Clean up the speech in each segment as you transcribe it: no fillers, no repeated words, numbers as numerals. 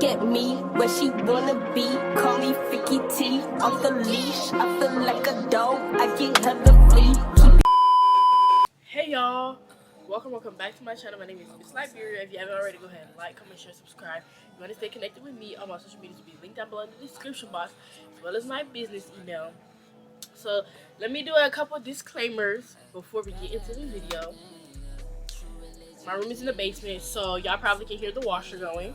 at me, where she wanna be. Call me Freaky T, off the leash. I feel like a dog, I get her the flea. Hey y'all, welcome back to my channel. My name is Miss Liberia. If you haven't already, go ahead and like, comment, share, subscribe. If you want to stay connected with me, all my social medias will be linked down below in the description box, as well as my business email. So let me do a couple disclaimers before we get into the video. My room is in the basement, so y'all probably can hear the washer going.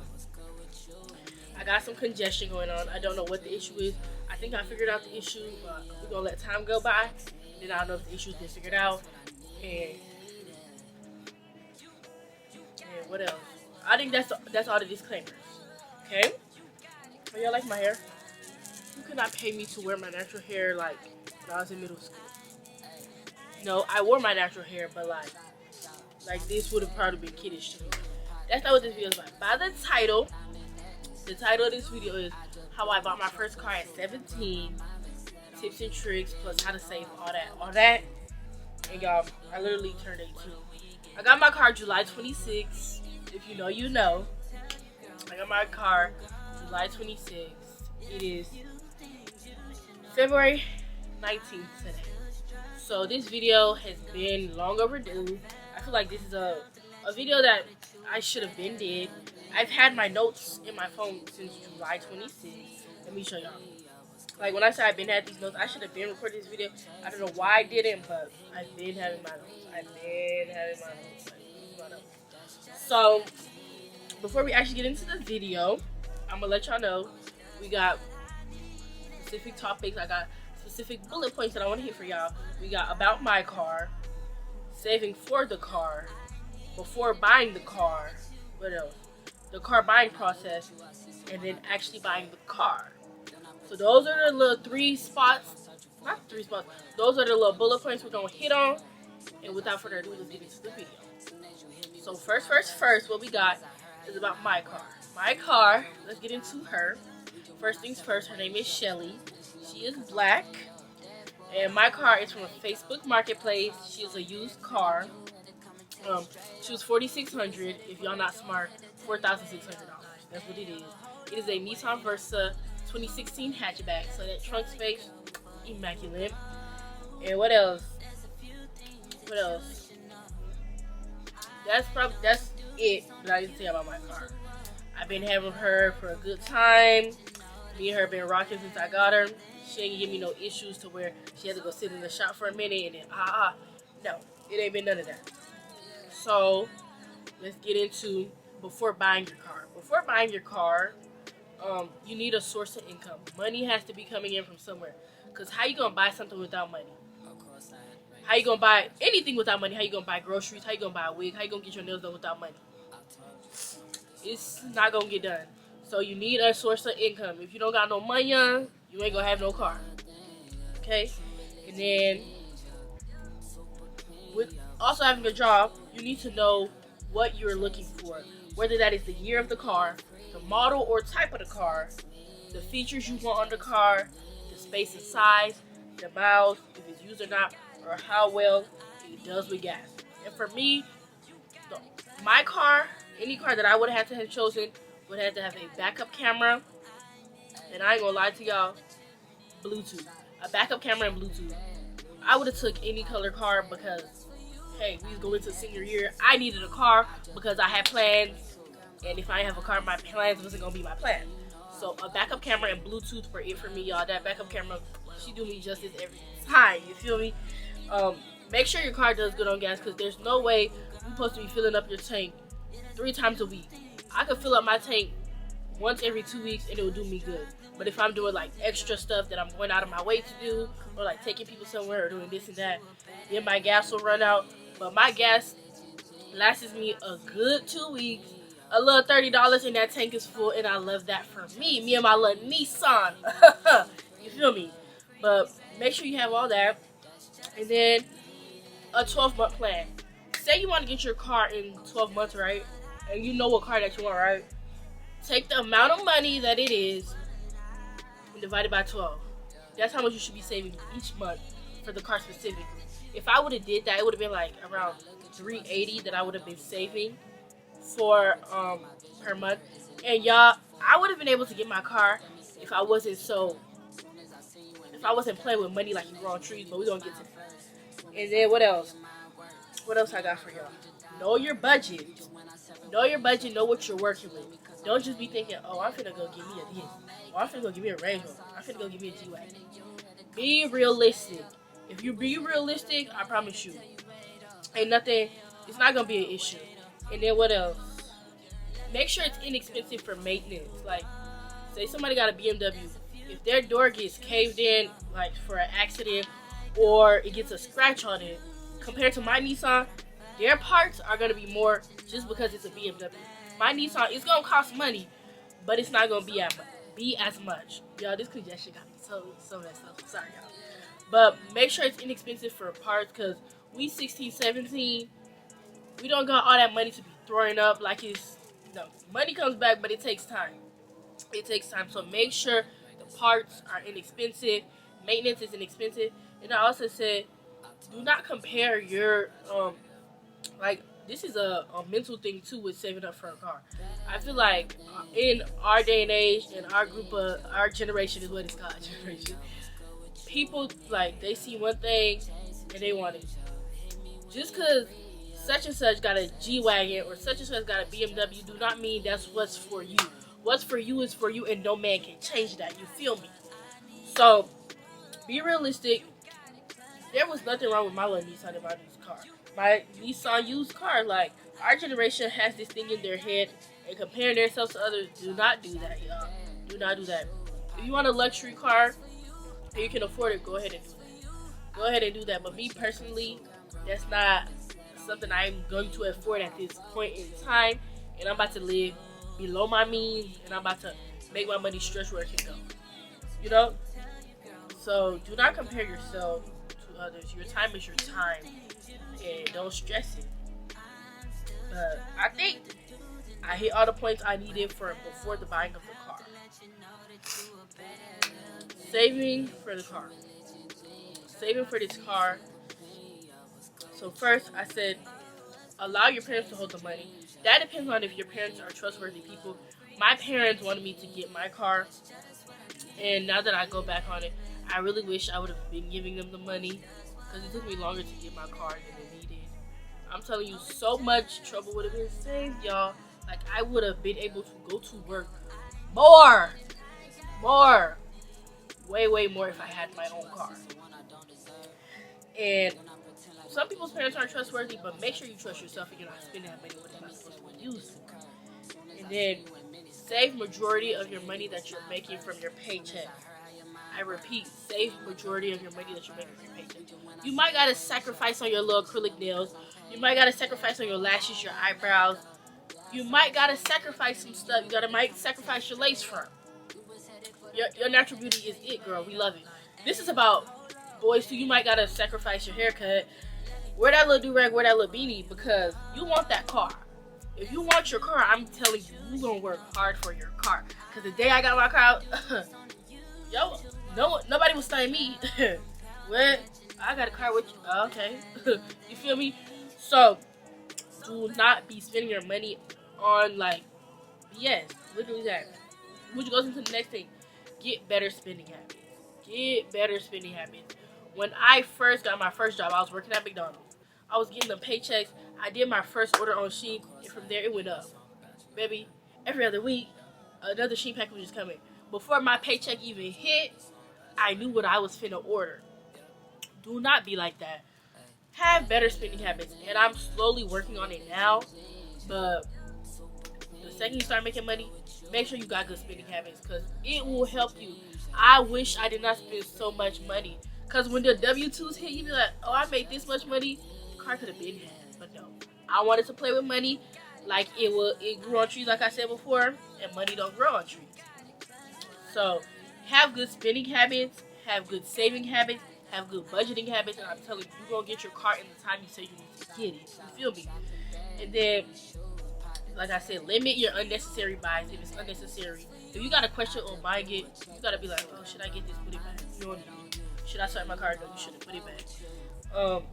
I got some congestion going on. I don't know what the issue is. I think I figured out the issue, but we're gonna let time go by. Then I don't know if the issue's been figured out. And what else? I think that's all the disclaimers. Okay? Oh, y'all like my hair? You could not pay me to wear my natural hair like when I was in middle school. No, I wore my natural hair, but like this would have probably been kiddish to me. That's not what this video is about. By the title of this video is how I bought my first car at 17, tips and tricks, plus how to save, all that. And y'all, I literally turned 18. I got my car July 26th. If you know, you know. I got my car July 26th. It is February 19th today. So this video has been long overdue. I feel like this is a video that I should have been did. I've had my notes in my phone since July 26th. Let me show y'all. Like when I say I've been having these notes, I should have been recording this video. I don't know why I didn't, but I've been having my notes. So before we actually get into the video, I'm gonna let y'all know we got specific topics. I got specific bullet points that I want to hit for y'all. We got about my car, saving for the car, before buying the car, what else? The car buying process, and then actually buying the car. So those are the little those are the little bullet points we're gonna hit on. And without further ado, let's get into the video. So first, what we got is about my car. My car, let's get into her. First things first, her name is Shelly. She is black. And my car is from a Facebook marketplace. She is a used car. She was $4,600. If y'all not smart, $4,600. That's what it is. It is a Nissan Versa 2016 hatchback. So that trunk space, immaculate. And what else? That's it that I need to say about my car. I've been having her for a good time. Me and her been rocking since I got her. She ain't give me no issues to where she had to go sit in the shop for a minute and then no, it ain't been none of that. So let's get into before buying your car. Before buying your car, you need a source of income. Money has to be coming in from somewhere. Cause how you gonna buy something without money? How you gonna buy anything without money? How you gonna buy groceries? How you gonna buy a wig? How you gonna get your nails done without money? It's not gonna get done. So you need a source of income. If you don't got no money, you ain't gonna have no car. Okay? And then with also having a job, you need to know what you're looking for. Whether that is the year of the car, the model or type of the car, the features you want on the car, the space and size, the miles, if it's used or not, or how well it does with gas. And for me, my car, any car that I would have to have chosen would have to have a backup camera, and I ain't gonna lie to y'all, Bluetooth. A backup camera and Bluetooth. I would have took any color car because, hey, we was going into senior year. I needed a car because I had plans, and if I didn't have a car, my plans wasn't gonna be my plan. So a backup camera and Bluetooth were it for me, y'all. That backup camera, she do me justice every time. You feel me? Make sure your car does good on gas, because there's no way you're supposed to be filling up your tank 3 times a week. I could fill up my tank once every 2 weeks and it will do me good. But if I'm doing like extra stuff that I'm going out of my way to do, or like taking people somewhere or doing this and that, then my gas will run out. But my gas lasts me a good 2 weeks. A little $30 and that tank is full, and I love that for me and my little Nissan. You feel me? But make sure you have all that. And then a 12-month plan. Say you want to get your car in 12 months, right? And you know what car that you want, right? Take the amount of money that it is and divide it by 12. That's how much you should be saving each month for the car specifically. If I would have did that, it would have been like around $380 that I would have been saving for per month. And y'all, I would have been able to get my car if I wasn't playing with money like you grow on trees, but we don't get to that. And then what else? What else I got for y'all? Know your budget. Know your budget, know what you're working with. Don't just be thinking, oh, I'm finna go give me a this. Or I'm finna go give me a Range Rover. I'm finna go give me a G-Wagon. Be realistic. If you be realistic, I promise you, ain't nothing, it's not gonna be an issue. And then what else? Make sure it's inexpensive for maintenance. Like, say somebody got a BMW. If their door gets caved in, like for an accident, or it gets a scratch on it, compared to my Nissan, their parts are gonna be more just because it's a BMW. My Nissan, it's gonna cost money, but it's not gonna be as much. Y'all, this congestion got me so messed up. Sorry, y'all. But make sure it's inexpensive for parts, because we 16, 17, we don't got all that money to be throwing up like it's, no. Money comes back, but it takes time. It takes time. So make sure the parts are inexpensive. Maintenance is inexpensive. And I also said, do not compare your, like, this is a mental thing too with saving up for a car. I feel like in our day and age, in our group of, our generation is what it's called, generation. People, like, they see one thing and they want it. Just because such and such got a G-Wagon or such and such got a BMW do not mean that's what's for you. What's for you is for you, and no man can change that. You feel me? So, be realistic. There was nothing wrong with my little Nissan in my used car. My Nissan used car, like, our generation has this thing in their head and comparing themselves to others. Do not do that, y'all. Do not do that. If you want a luxury car and you can afford it, go ahead and do that. Go ahead and do that. But me personally, that's not something I'm going to afford at this point in time. And I'm about to live below my means, and I'm about to make my money stretch where it can go. You know? So do not compare yourself to others. Your time is your time, and don't stress it. But I think I hit all the points I needed for before the buying of the car. Saving for the car. Saving for this car. So first, I said, allow your parents to hold the money. That depends on if your parents are trustworthy people. My parents wanted me to get my car, and now that I go back on it, I really wish I would have been giving them the money, because it took me longer to get my car than it needed. I'm telling you, so much trouble would have been saved, y'all. Like, I would have been able to go to work more, way more if I had my own car. And some people's parents aren't trustworthy, but make sure you trust yourself and you're not spending that money what it's not supposed to be used for. And then save majority of your money that you're making from your paycheck. I repeat, save majority of your money that you're making from your paycheck. You might gotta sacrifice on your little acrylic nails. You might gotta sacrifice on your lashes, your eyebrows. You might gotta sacrifice some stuff. You might sacrifice your lace front. Your natural beauty is it, girl. We love it. This is about boys too. You might gotta sacrifice your haircut. Wear that little do-rag, wear that little beanie, because you want that car. If you want your car, I'm telling you, you're gonna work hard for your car. Because the day I got my car out, nobody was studying me. What? I got a car with you. Okay. You feel me? So, do not be spending your money on, like, yes, literally that. Which goes into the next thing. Get better spending habits. Get better spending habits. When I first got my first job, I was working at McDonald's. I was getting the paychecks. I did my first order on Shein, and from there it went up. Baby, every other week, another Shein package was just coming. Before my paycheck even hit, I knew what I was finna order. Do not be like that. Have better spending habits, and I'm slowly working on it now. But the second you start making money, make sure you got good spending habits, because it will help you. I wish I did not spend so much money. Because when the W-2s hit, you be like, oh, I made this much money. The car could have been had. But no. I wanted to play with money like it grew on trees, like I said before. And money don't grow on trees. So, have good spending habits. Have good saving habits. Have good budgeting habits. And I'm telling you, you're going to get your car in the time you say you need to get it. You feel me? And then, like I said, limit your unnecessary buys if it's unnecessary. If you got a question on buying it, you got to be like, oh, should I get this? Put it back. You know what I mean? Should I start my car? No, you shouldn't. Put it back.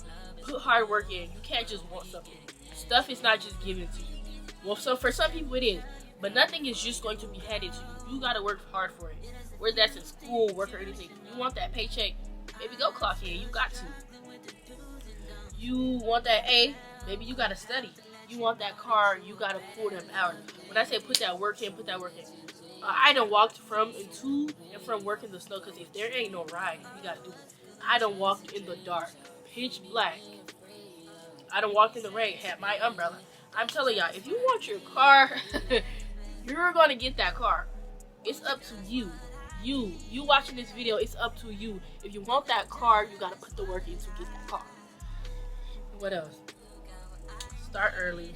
Put hard work in. You can't just want something. Stuff is not just given to you. Well, so for some people it is. But nothing is just going to be handed to you. You gotta work hard for it. Whether that's in school, work, or anything. You want that paycheck, maybe go clock in. You got to. You want that A, maybe you gotta study. You want that car, you gotta pull them out. When I say put that work in, put that work in. I done walked from and to and from work in the snow because if there ain't no ride, you gotta do it. I done walked in the dark, pitch black. I done walked in the rain, had my umbrella. I'm telling y'all, if you want your car, you're gonna get that car. It's up to you. You watching this video, it's up to you. If you want that car, you gotta put the work in to get that car. What else? Start early.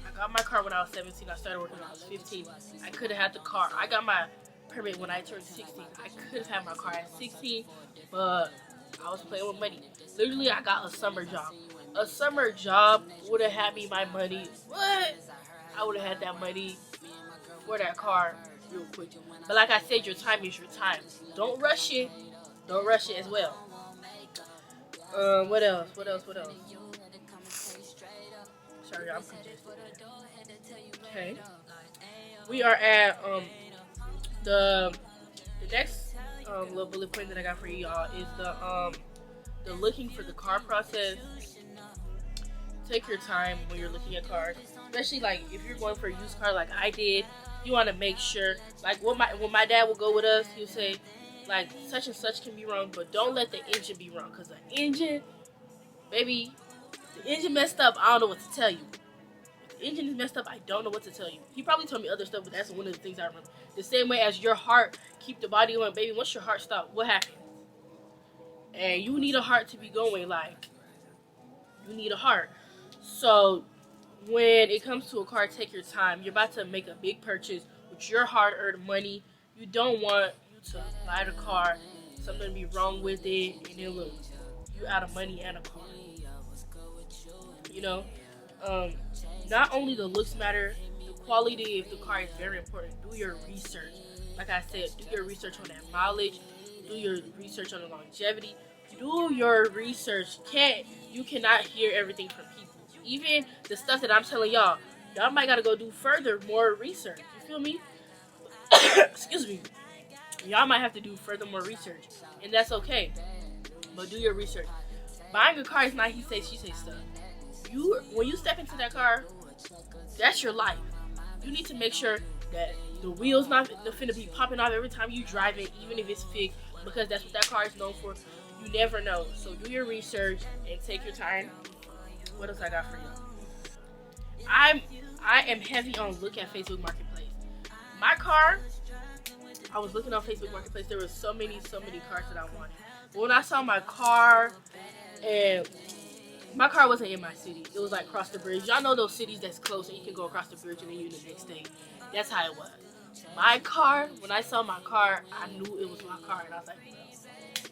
I got my car when I was 17. I started working when I was 15. I could have had the car. I got my permit when I turned 16. I could have had my car at 16, but I was playing with money. Literally, I got a summer job. A summer job would have had me my money. What? I would have had that money for that car real quick. But like I said, your time is your time. Don't rush it. Don't rush it as well. What else? Sorry, I'm congested. Okay. We are at the next little bullet point that I got for y'all is the looking for the car process. Take your time when you're looking at cars, especially like if you're going for a used car like I did. You want to make sure, like when my dad will go with us, he'll say like such and such can be wrong, but don't let the engine be wrong, because the engine, baby, the engine messed up. I don't know what to tell you. If the engine is messed up, I don't know what to tell you. He probably told me other stuff, but that's one of the things I remember. The same way as your heart keep the body going, baby. Once your heart stops, what happens? And you need a heart to be going. Like, you need a heart. So when it comes to a car, take your time. You're about to make a big purchase with your hard-earned money. You don't want you to buy the car, something be wrong with it, and then look, you out of money and a car. You know, not only the looks matter, the quality of the car is very important. Do your research. Like I said, do your research on that mileage. Do your research on the longevity. Do your research. You cannot hear everything from people. Even the stuff that I'm telling y'all might gotta go do further, more research. You feel me? Excuse me. Y'all might have to do further, more research, and that's okay. But do your research. Buying a car is not he say, she say stuff. When you step into that car, that's your life. You need to make sure that the wheels not finna be popping off every time you drive it, even if it's fixed, because that's what that car is known for. You never know. So do your research and take your time. What else I got for you? I am heavy on look at Facebook Marketplace. My car, I was looking on Facebook Marketplace. There were so many cars that I wanted. But when I saw my car, and my car wasn't in my city. It was like across the bridge. Y'all know those cities that's close and you can go across the bridge and then you're the next day. That's how it was. My car, when I saw my car, I knew it was my car, and I was like, well.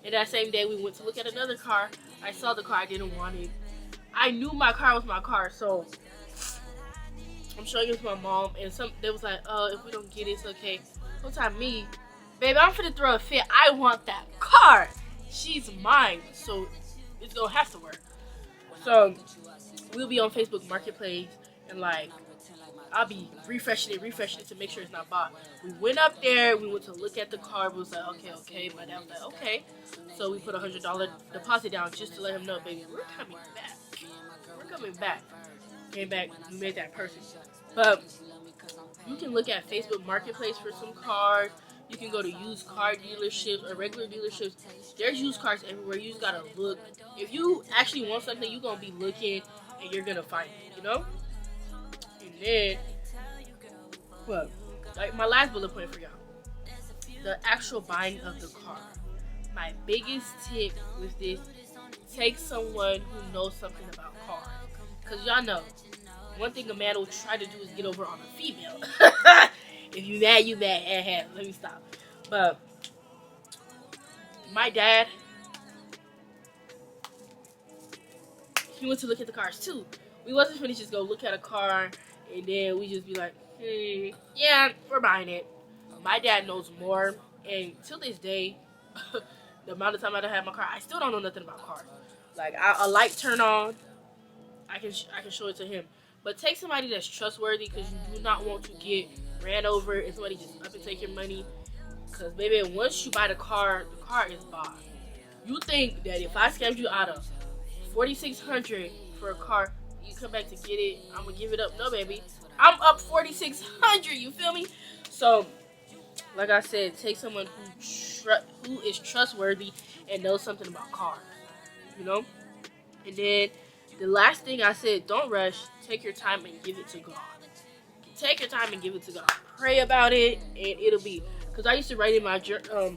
And that same day we went to look at another car. I saw the car, I didn't want it. I knew my car was my car, so I'm showing it to my mom, and they was like, if we don't get it, it's okay. Whole time me, baby, I'm finna throw a fit. I want that car. She's mine, so it's gonna have to work. So we'll be on Facebook Marketplace, and like I'll be refreshing it to make sure it's not bought. We went up there, we went to look at the car. We was like, okay. My dad was like, okay. So we put $100 deposit down just to let him know, baby, we're coming back. Came back, we made that purchase. But you can look at Facebook Marketplace for some cars. You can go to used car dealerships or regular dealerships. There's used cars everywhere. You just gotta look. If you actually want something, you're gonna be looking and you're gonna find it, you know? And then, well, like my last bullet point for y'all, the actual buying of the car. My biggest tip with this, take someone who knows something about cars. Because y'all know, one thing a man will try to do is get over on a female. If you mad, you mad. Let me stop. But my dad, he went to look at the cars too. We wasn't finished just go look at a car and then we just be like, yeah, we're buying it. My dad knows more, and till this day, the amount of time I done had my car, I still don't know nothing about cars. Like a light turn on, I can show it to him. But take somebody that's trustworthy, because you do not want to get ran over and somebody just up and take your money. Because, baby, once you buy the car is bought. You think that if I scammed you out of $4,600 for a car, you come back to get it, I'm going to give it up? No, baby. I'm up $4,600, you feel me? So, like I said, take someone who is trustworthy and knows something about cars, you know? And then the last thing I said, don't rush. Take your time and give it to God. Take your time and give it to God. Pray about it, and it'll be. Because I used to write in my journal,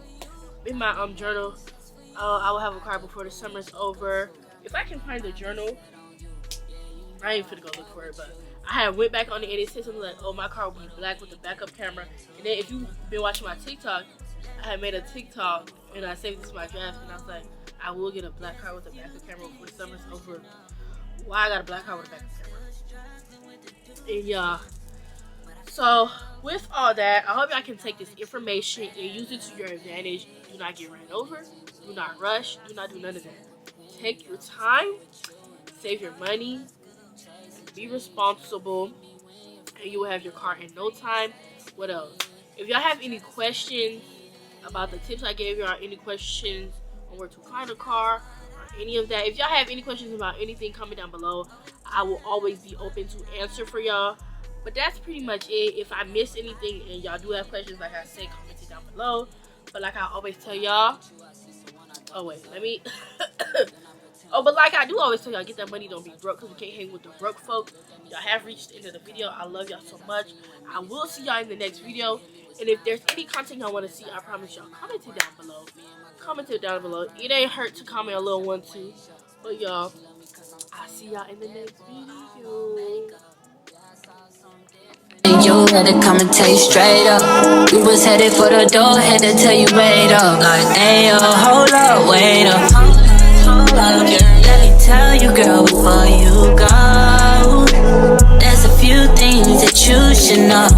I will have a car before the summer's over. If I can find the journal, I ain't finna go look for it, but I had went back on it and it said something like, oh, my car will be black with the backup camera. And then if you've been watching my TikTok, I had made a TikTok and I saved this to my draft, and I was like, I will get a black car with a backup camera before the summer's over. Why I got a black car with a backup camera? And yeah. So with all that, I hope y'all can take this information and use it to your advantage. Do not get ran over. Do not rush. Do not do none of that. Take your time. Save your money. Be responsible. And you will have your car in no time. What else? If y'all have any questions about the tips I gave y'all, any questions on where to find a car, or any of that, if y'all have any questions about anything, comment down below. I will always be open to answer for y'all. But that's pretty much it. If I missed anything and y'all do have questions, like I said, comment it down below. But like I always tell y'all, but like I do always tell y'all, get that money, don't be broke, because we can't hang with the broke folks. Y'all have reached the end of the video. I love y'all so much. I will see y'all in the next video. And if there's any content y'all want to see, I promise y'all, comment it down below. Comment it down below. It ain't hurt to comment a little one too. But y'all, I'll see y'all in the next video. You had to come and tell you straight up. We was headed for the door, had to tell you wait up. Like, ayo, hold up, wait up. Hold up, let me tell you, girl, before you go. There's a few things that you should know.